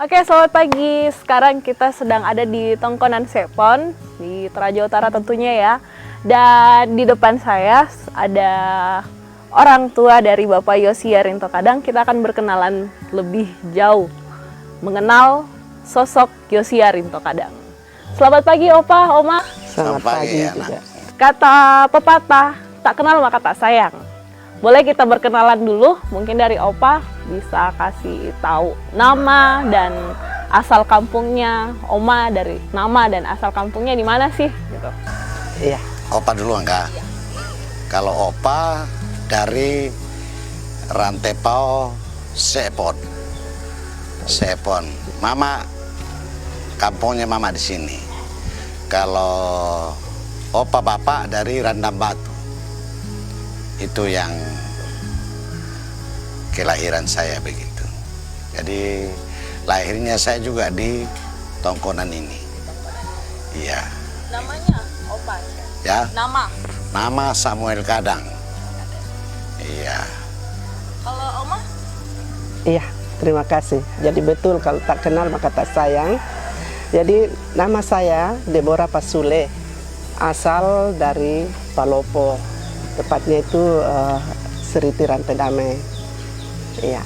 Oke, selamat pagi. Sekarang kita sedang ada di Tongkonan Sepon, di Toraja Utara tentunya ya. Dan di depan saya ada orang tua dari Bapak Yosia Rinto Kadang. Kita akan berkenalan lebih jauh, mengenal sosok Yosia Rinto Kadang. Selamat pagi Opa, Oma. Selamat pagi anak. Kata pepatah, tak kenal maka tak sayang. Boleh kita berkenalan dulu, mungkin dari Opa bisa kasih tahu nama dan asal kampungnya, Oma dari nama dan asal kampungnya di mana sih? Gitu. Iya. Opa dulu enggak? Kalau Opa dari Rantepao Sepon. Sepon. Mama, kampungnya Mama di sini. Kalau Opa Bapak dari Randam Batu. Itu yang kelahiran saya begitu. Jadi lahirnya saya juga di Tongkonan ini. Iya. Namanya Opa? Ya. Nama Samuel Kadang. Iya. Kalau Oma? Iya, terima kasih. Jadi betul kalau tak kenal maka tak sayang. Jadi nama saya Deborah Pasule, asal dari Palopo. Tepatnya itu Seriti Rantai Damai. Iya.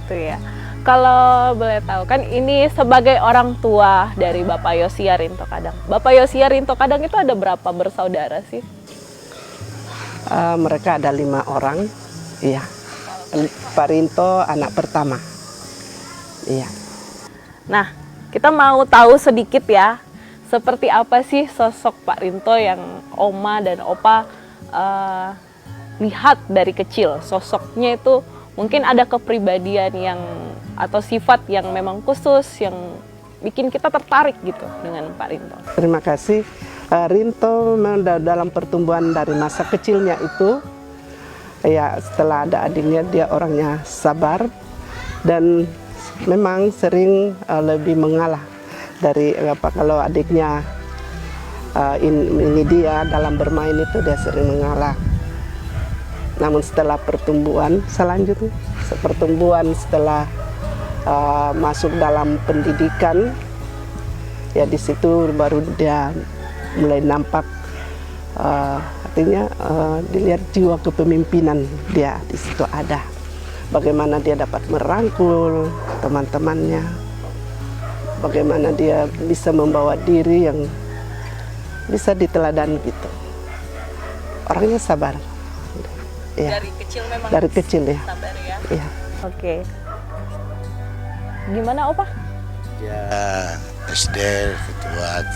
Itu ya. Kalau boleh tahu kan ini sebagai orang tua dari Bapak Yosia Rinto Kadang. Bapak Yosia Rinto Kadang itu ada berapa bersaudara sih? Mereka ada 5 orang. Iya. Pak Rinto anak pertama. Iya. Nah, kita mau tahu sedikit ya. Seperti apa sih sosok Pak Rinto yang Oma dan Opa lihat dari kecil? Sosoknya itu mungkin ada kepribadian yang atau sifat yang memang khusus yang bikin kita tertarik gitu dengan Pak Rinto. Terima kasih. Rinto dalam pertumbuhan dari masa kecilnya itu, ya setelah ada adiknya dia orangnya sabar dan memang sering lebih mengalah dari kalau adiknya ini dia dalam bermain itu dia sering mengalah. Namun setelah pertumbuhan selanjutnya, setelah masuk dalam pendidikan, ya di situ baru dia mulai nampak artinya dilihat jiwa kepemimpinan dia di situ ada. Bagaimana dia dapat merangkul teman-temannya, bagaimana dia bisa membawa diri yang bisa diteladani gitu. Orangnya sabar. Ya. Dari kecil memang dari kecil ya. sabar ya. Ya. Oke. Gimana Opa? Ya, SD ketua.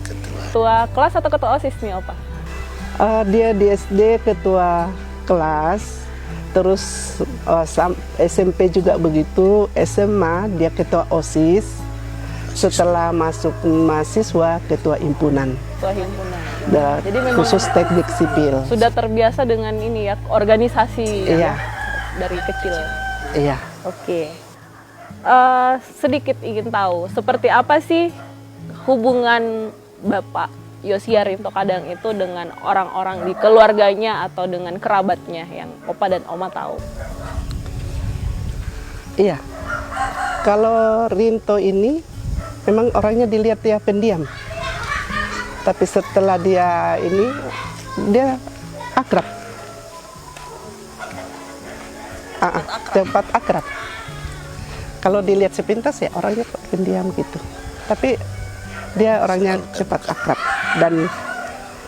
Ketua kelas atau ketua OSIS nih Opa? Dia di SD ketua kelas, terus SMP juga begitu, SMA dia ketua OSIS, setelah masuk mahasiswa ketua himpunan. Ketua himpunan. Jadi memang khusus teknik sipil. Sudah terbiasa dengan ini ya, organisasi Iya. ya, dari kecil. Iya. Oke. Sedikit ingin tahu, seperti apa sih hubungan Bapak Yosia Rinto Kadang itu dengan orang-orang di keluarganya atau dengan kerabatnya yang Opa dan Oma tahu? Iya. Kalau Rinto ini memang orangnya dilihat dia pendiam. Tapi setelah dia ini, dia akrab. Cepat akrab. Kalau dilihat sepintas ya orangnya pendiam gitu. Tapi dia orangnya cepat akrab dan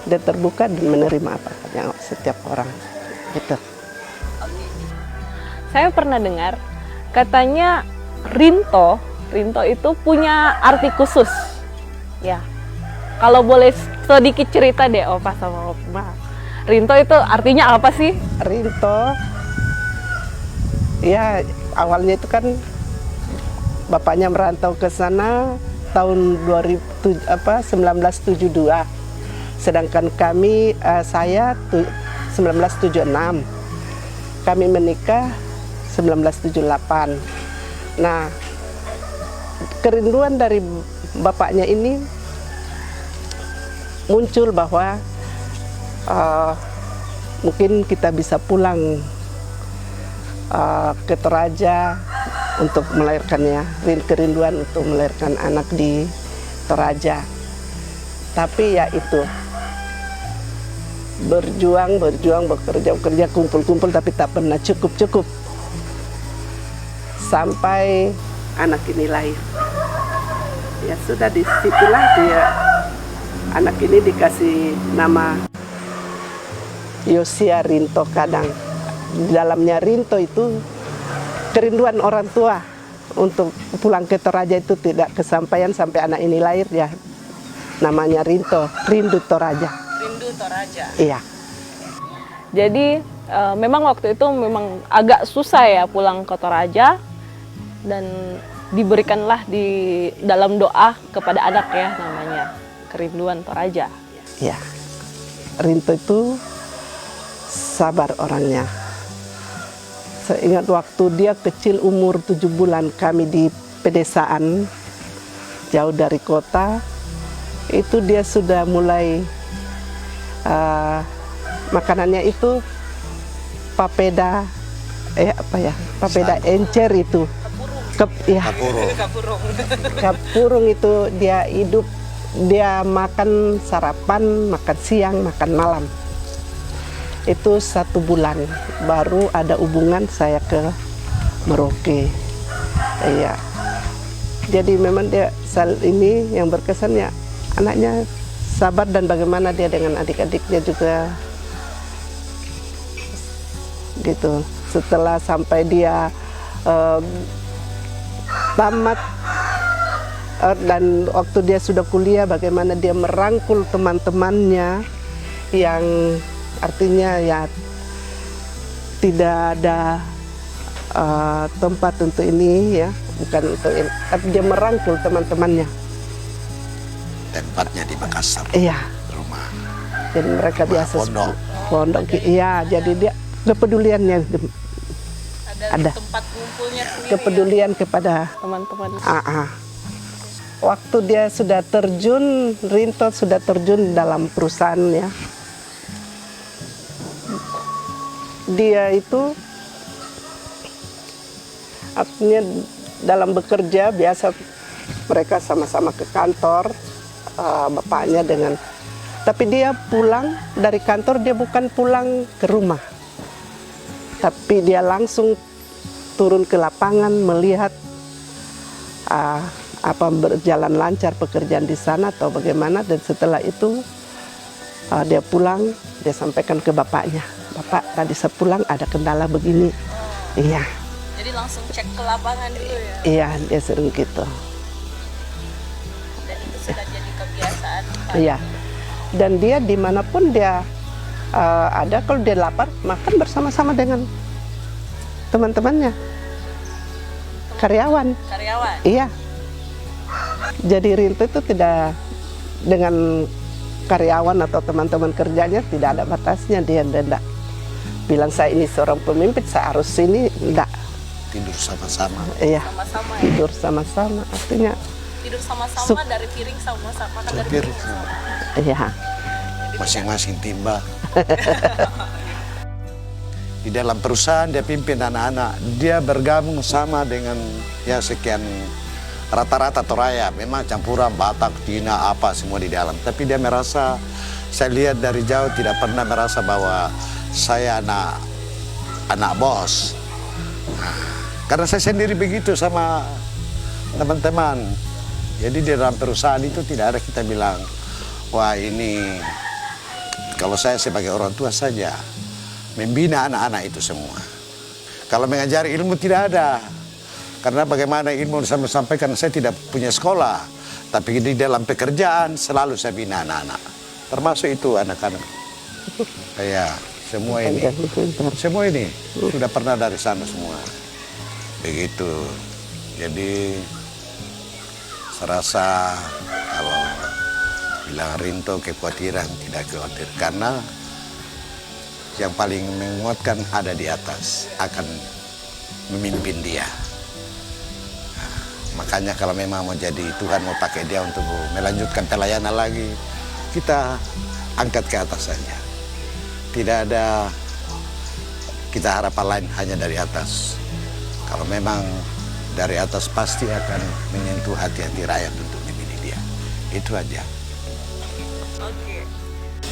dia terbuka dan menerima apa setiap orang. Gitu. Saya pernah dengar katanya Rinto itu punya arti khusus. Ya. Kalau boleh sedikit cerita deh Opa sama Oma. Rinto itu artinya apa sih? Rinto, ya awalnya itu kan bapaknya merantau ke sana tahun 1972. Sedangkan saya 1976. Kami menikah 1978. Nah, kerinduan dari bapaknya ini muncul bahwa mungkin kita bisa pulang ke Toraja untuk melahirkannya, kerinduan untuk melahirkan anak di Toraja. Tapi ya itu, berjuang, bekerja, kumpul, tapi tak pernah cukup. Sampai anak ini lahir. Ya sudah, disitulah dia, anak ini dikasih nama Yosia Rinto Kadang. Di dalamnya Rinto itu kerinduan orang tua untuk pulang ke Toraja itu tidak kesampaian sampai anak ini lahir ya. Namanya Rinto, Rindu Toraja. Rindu Toraja. Iya. Jadi memang waktu itu memang agak susah ya pulang ke Toraja, dan diberikanlah di dalam doa kepada anak ya, namanya kerinduan Toraja. Iya. Rinto itu sabar orangnya. Saya ingat waktu dia kecil umur 7 bulan, kami di pedesaan jauh dari kota, itu dia sudah mulai makanannya itu papeda, papeda encer itu. Kapurung itu dia hidup, dia makan sarapan, makan siang, makan malam. Itu 1 bulan baru ada hubungan saya ke Merauke. Iya. Jadi memang dia ini yang berkesan ya, anaknya sabar dan bagaimana dia dengan adik-adiknya juga gitu. Setelah sampai dia tamat dan waktu dia sudah kuliah, bagaimana dia merangkul teman-temannya yang artinya ya tidak ada tempat untuk ini ya, bukan untuk ini, tapi dia merangkul teman-temannya. Tempatnya di Makassar. Iya. Rumah. Jadi mereka biasa pondok. Iya, jadi dia kepeduliannya ada. Tempat ngumpulnya sendiri. Kepedulian kepada Teman-teman. Waktu dia sudah terjun, Rinto sudah terjun dalam perusahaan ya. Dia itu artinya dalam bekerja biasa mereka sama-sama ke kantor, bapaknya dengan, tapi dia pulang dari kantor, dia bukan pulang ke rumah, tapi dia langsung turun ke lapangan melihat apa berjalan lancar pekerjaan di sana atau bagaimana, dan setelah itu dia pulang, dia sampaikan ke bapaknya, "Bapak, tadi sepulang ada kendala begini." Iya. Jadi langsung cek ke lapangan dulu ya. Iya, dia sering gitu. Dan itu sudah jadi kebiasaan. Pak. Iya. Dan dia dimanapun dia ada, kalau dia lapar makan bersama-sama dengan teman-temannya, karyawan. Karyawan. Iya. Jadi Rinto itu tidak dengan karyawan atau teman-teman kerjanya tidak ada batasnya. Dia tidak bilang saya ini seorang pemimpin, saya harus ini, enggak. Tidur sama-sama. Iya. Sama-sama ya. Tidur sama-sama, artinya Tidur sama-sama, dari piring sama-sama, kan dari piring sama. iya. Masing-masing timba. Di dalam perusahaan dia pimpin anak-anak. Dia bergabung sama dengan ya sekian rata-rata Toraya. Memang campuran Batak, Cina, apa semua di dalam. Tapi dia merasa, saya lihat dari jauh tidak pernah merasa bahwa saya anak bos. Karena saya sendiri begitu sama teman-teman. Jadi di dalam perusahaan itu tidak ada kita bilang, wah ini, kalau saya sebagai orang tua saja, membina anak-anak itu semua. Kalau mengajari ilmu tidak ada. Karena bagaimana ilmu saya sampaikan, saya tidak punya sekolah. Tapi di dalam pekerjaan selalu saya bina anak-anak. Termasuk itu anak-anak. Kayak semua ini. Semua ini sudah pernah dari sana semua. Begitu. Jadi saya rasa kalau bilang Rinto kekhawatiran, tidak khawatir. Karena yang paling menguatkan ada di atas, akan memimpin dia. Nah, makanya kalau memang mau jadi, Tuhan mau pakai dia untuk melanjutkan pelayanan lagi, kita angkat ke atas saja. Tidak ada kita harapan lain hanya dari atas. Kalau memang dari atas pasti akan menyentuh hati-hati rakyat untuk memilih dia. Itu aja. Oke.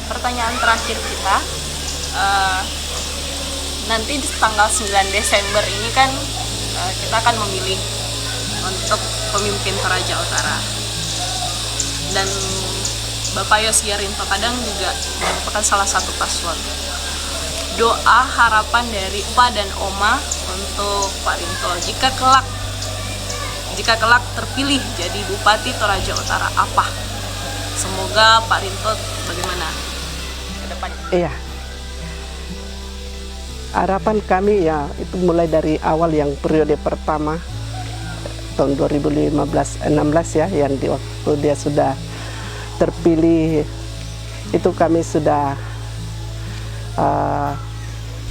Pertanyaan terakhir kita, nanti di tanggal 9 Desember ini kan kita akan memilih untuk pemimpin Toraja Utara. Dan Bapak Yos Giarinto Kadang juga merupakan salah satu paslon. Doa harapan dari Opa dan Oma untuk Pak Rinto jika kelak terpilih jadi Bupati Toraja Utara, apa? Semoga Pak Rinto bagaimana ke depannya? Iya. Harapan kami ya itu mulai dari awal yang periode pertama tahun 2015-16 ya, yang di waktu dia sudah terpilih itu kami sudah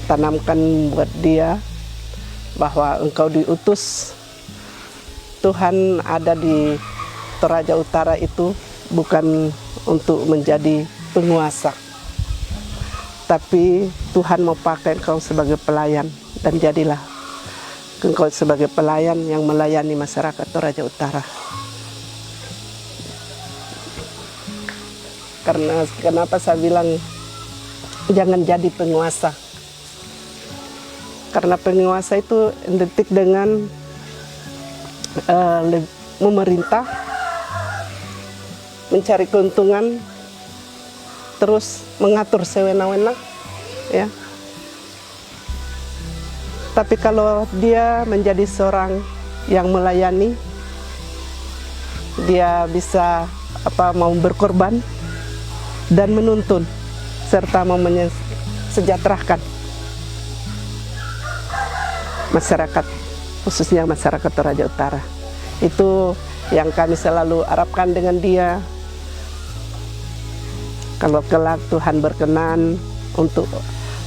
tanamkan buat dia bahwa engkau diutus Tuhan ada di Toraja Utara itu bukan untuk menjadi penguasa, tapi Tuhan mau pakai engkau sebagai pelayan, dan jadilah engkau sebagai pelayan yang melayani masyarakat Toraja Utara. Karena kenapa saya bilang jangan jadi penguasa? Karena penguasa itu identik dengan memerintah, mencari keuntungan, terus mengatur sewenang-wenang, ya. Tapi kalau dia menjadi seorang yang melayani, dia bisa mau berkorban dan menuntun serta mau mensejahterakan masyarakat, khususnya masyarakat Toraja Utara. Itu yang kami selalu harapkan dengan dia. Kalau kelak Tuhan berkenan untuk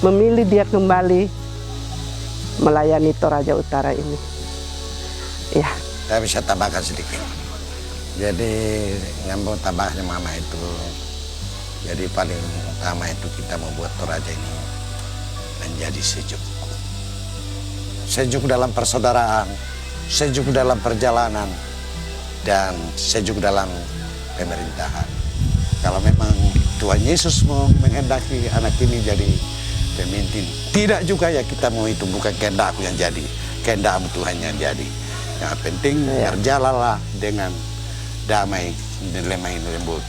memilih dia kembali melayani Toraja Utara ini. Ya. Saya bisa tambahkan sedikit. Jadi nyambung tambahnya Mama itu, jadi paling utama itu kita membuat Toraja ini menjadi sejuk. Sejuk dalam persaudaraan, sejuk dalam perjalanan, dan sejuk dalam pemerintahan. Kalau memang Tuhan Yesus mau menghendaki anak ini jadi pemimpin, tidak juga ya kita mau itu, bukan kehendakku yang jadi, kehendakmu Tuhan yang jadi. Yang penting berjalanlah dengan damai dan lemah lembut.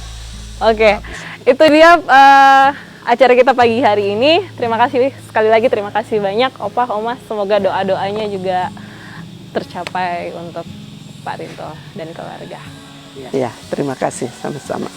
Oke, itu dia acara kita pagi hari ini. Terima kasih sekali lagi, terima kasih banyak Opa, Oma. Semoga doa-doanya juga tercapai untuk Pak Rinto dan keluarga. Ya, terima kasih sama-sama.